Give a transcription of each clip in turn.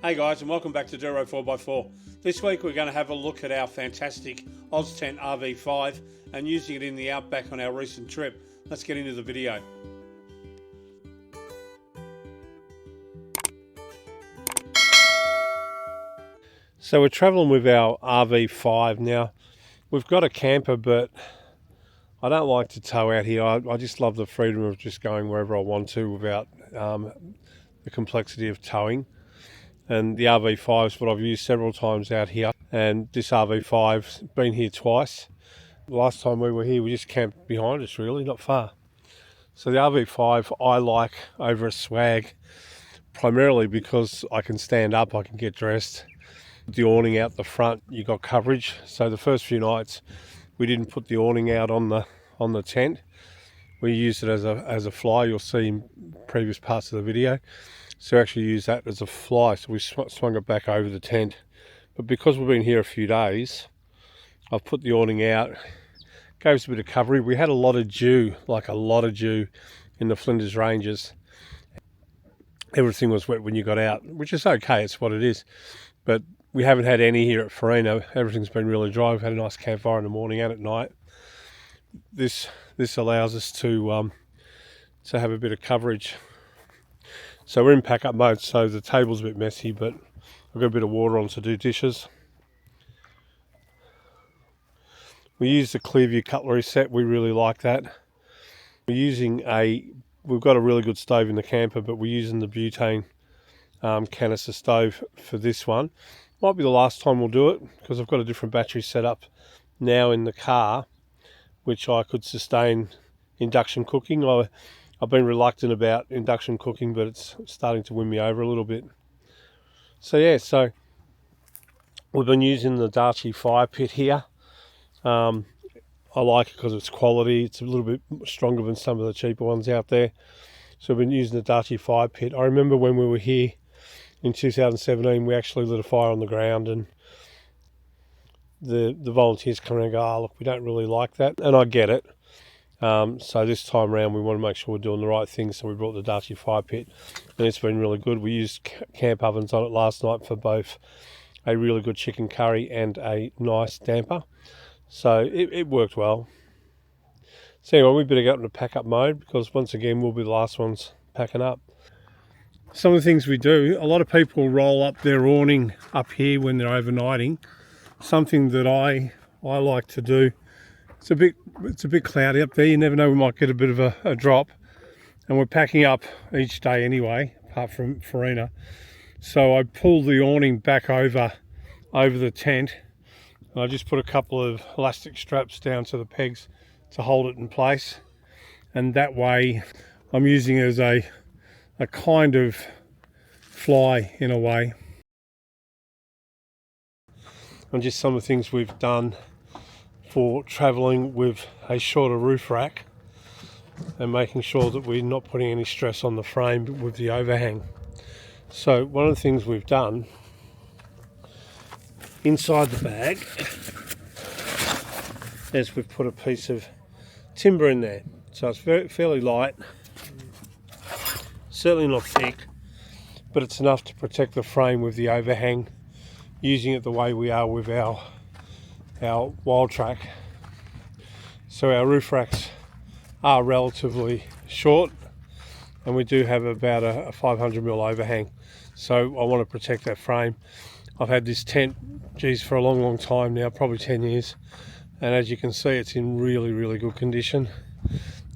Hey guys, and welcome back to Duro 4x4. This week we're going to have a look at our fantastic OZTEN RV5 and using it in the Outback on our recent trip. Let's get into the video. So we're travelling with our RV5 now. We've got a camper, but I don't like to tow out here. I just love the freedom of just going wherever I want to without the complexity of towing. And the RV5 is what I've used several times out here, and this RV5's been here twice. The last time we were here we just camped behind us, really, not far. So the RV5 I like over a Swag primarily because I can stand up, I can get dressed. The awning out the front, you got coverage. So the first few nights we didn't put the awning out on the tent. We used it as a fly. You'll see in previous parts of the video. So actually use that as a fly, so we swung it back over the tent. But because we've been here a few days, I've put the awning out, gave us a bit of coverage. We had a lot of dew, like a lot of dew in the Flinders Ranges. Everything was wet when you got out, which is okay, it's what it is. But we haven't had any here at Farina. Everything's been really dry. We've had a nice campfire in the morning and at night. This allows us to have a bit of coverage. So we're in pack-up mode, so the table's a bit messy, but I've got a bit of water on to do dishes. We use the Clearview cutlery set. We really like that. We've got a really good stove in the camper, but we're using the butane canister stove for this one. Might be the last time we'll do it, because I've got a different battery set up now in the car, which I could sustain induction cooking. I've been reluctant about induction cooking, but it's starting to win me over a little bit. So yeah, so we've been using the Darchi fire pit here. I like it because it's quality. It's a little bit stronger than some of the cheaper ones out there. So we've been using the Darchi fire pit. I remember when we were here in 2017, we actually lit a fire on the ground, and the volunteers come around and go, "Oh, look, we don't really like that," and I get it. So this time around we want to make sure we're doing the right thing, so we brought the Darchi fire pit, and it's been really good. We used camp ovens on it last night for both a really good chicken curry and a nice damper, so it worked well. So anyway, we better get into pack up mode, because once again we'll be the last ones packing up. Some of the things we do, a lot of people roll up their awning up here when they're overnighting. Something that I like to do. It's a bit cloudy up there. You never know, we might get a bit of a drop. And we're packing up each day anyway, apart from Farina. So I pull the awning back over the tent. And I just put a couple of elastic straps down to the pegs to hold it in place. And that way I'm using it as a kind of fly in a way. And just some of the things we've done for travelling with a shorter roof rack and making sure that we're not putting any stress on the frame with the overhang. So one of the things we've done inside the bag is we've put a piece of timber in there. So it's fairly light, certainly not thick, but it's enough to protect the frame with the overhang, using it the way we are with our wild track. So our roof racks are relatively short, and we do have about a 500mm overhang, so I want to protect that frame. I've had this tent for a long time now, probably 10 years, and as you can see it's in really good condition,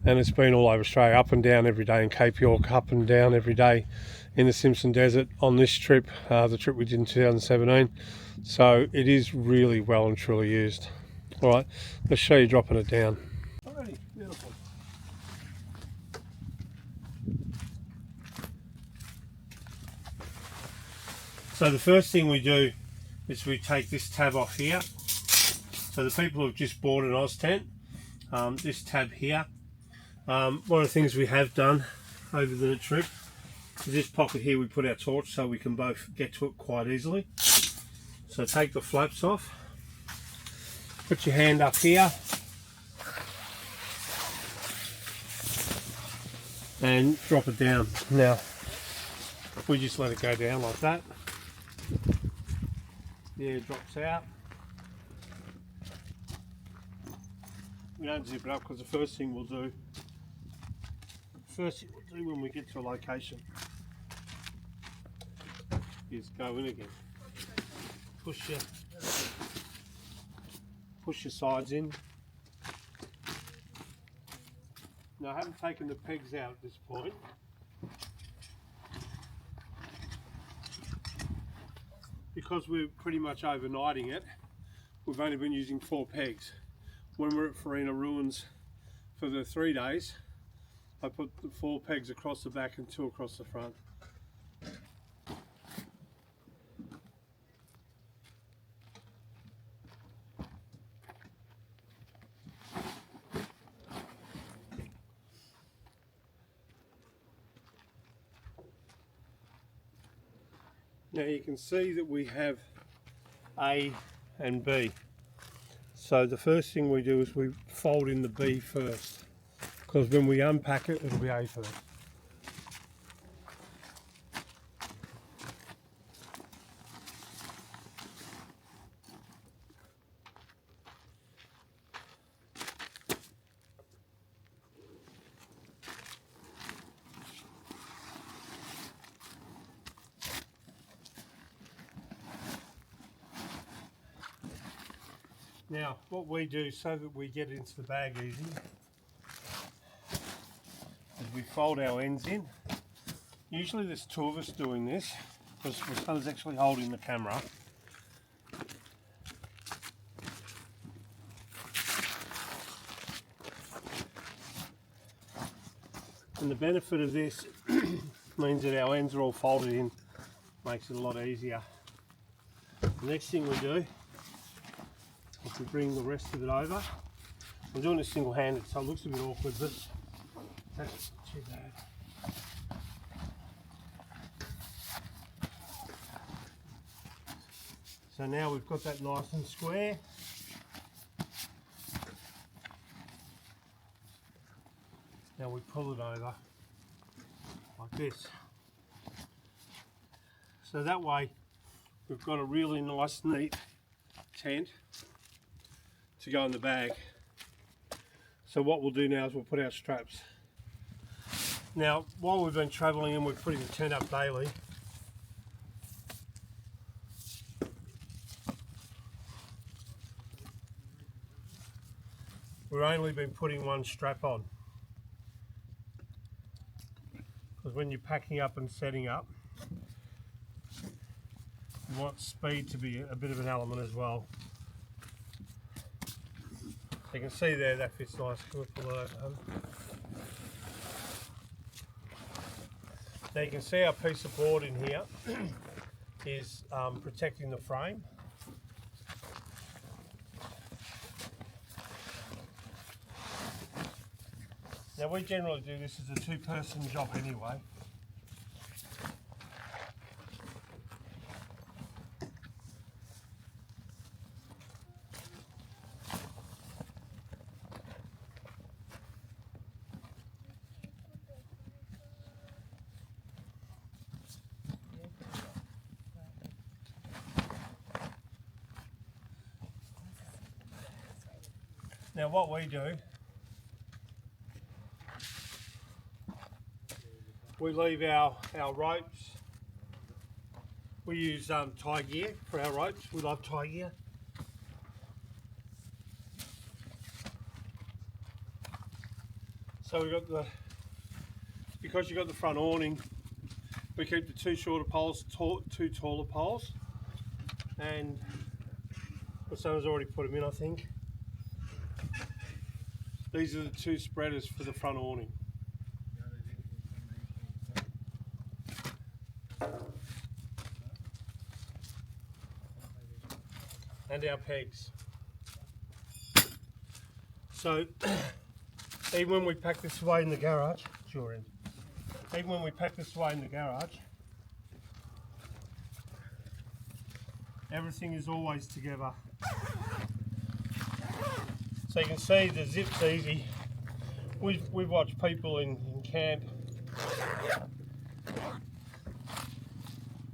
and it's been all over Australia, up and down every day in Cape York, up and down every day in the Simpson Desert on this trip, the trip we did in 2017. So it is really well and truly used. All right, let's show you dropping it down. Alrighty, beautiful. So the first thing we do is we take this tab off here. So the people who've just bought an OZTEN, this tab here, one of the things we have done over the trip is this pocket here we put our torch so we can both get to it quite easily. So take the flaps off, put your hand up here and drop it down. Now we just let it go down like that. The air drops out. We don't zip it up because the first thing we'll do when we get to a location is go in again. Push your sides in. Now I haven't taken the pegs out at this point. Because we're pretty much overnighting it, we've only been using 4 pegs. When we're at Farina Ruins for the 3 days, I put the 4 pegs across the back and 2 across the front. Now you can see that we have A and B. So the first thing we do is we fold in the B first, because when we unpack it, it'll be A first. Now, what we do so that we get into the bag easy is we fold our ends in. Usually there's 2 of us doing this because my son's actually holding the camera. And the benefit of this means that our ends are all folded in, makes it a lot easier. The next thing we do, if we bring the rest of it over, I'm doing it single-handed, so it looks a bit awkward, but that's not too bad. So now we've got that nice and square. Now we pull it over like this. So that way we've got a really nice, neat tent to go in the bag. So what we'll do now is we'll put our straps. Now, while we've been travelling and we're putting the tent up daily, we've only been putting 1 strap on. Because when you're packing up and setting up, you want speed to be a bit of an element as well. You can see there that fits nice. Can we pull it over? Now you can see our piece of board in here is protecting the frame. Now we generally do this as a 2-person job anyway. Now what we do, we leave our ropes. We use tie gear for our ropes. We love tie gear. So we've got because you've got the front awning, we keep the 2 shorter poles, 2 taller poles, and my son has already put them in, I think. These are the 2 spreaders for the front awning. And our pegs. So even when we pack this away in the garage, even when we pack this away in the garage, everything is always together. So you can see the zip's easy. We've watched people in camp.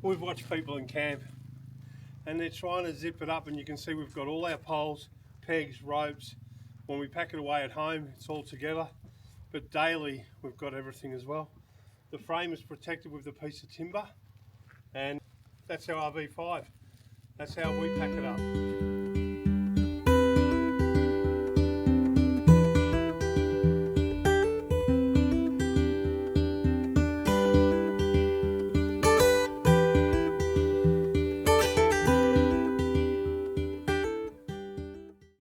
We've watched people in camp and they're trying to zip it up, and you can see we've got all our poles, pegs, ropes. When we pack it away at home, it's all together, but daily we've got everything as well. The frame is protected with a piece of timber, and that's our RV5. That's how we pack it up.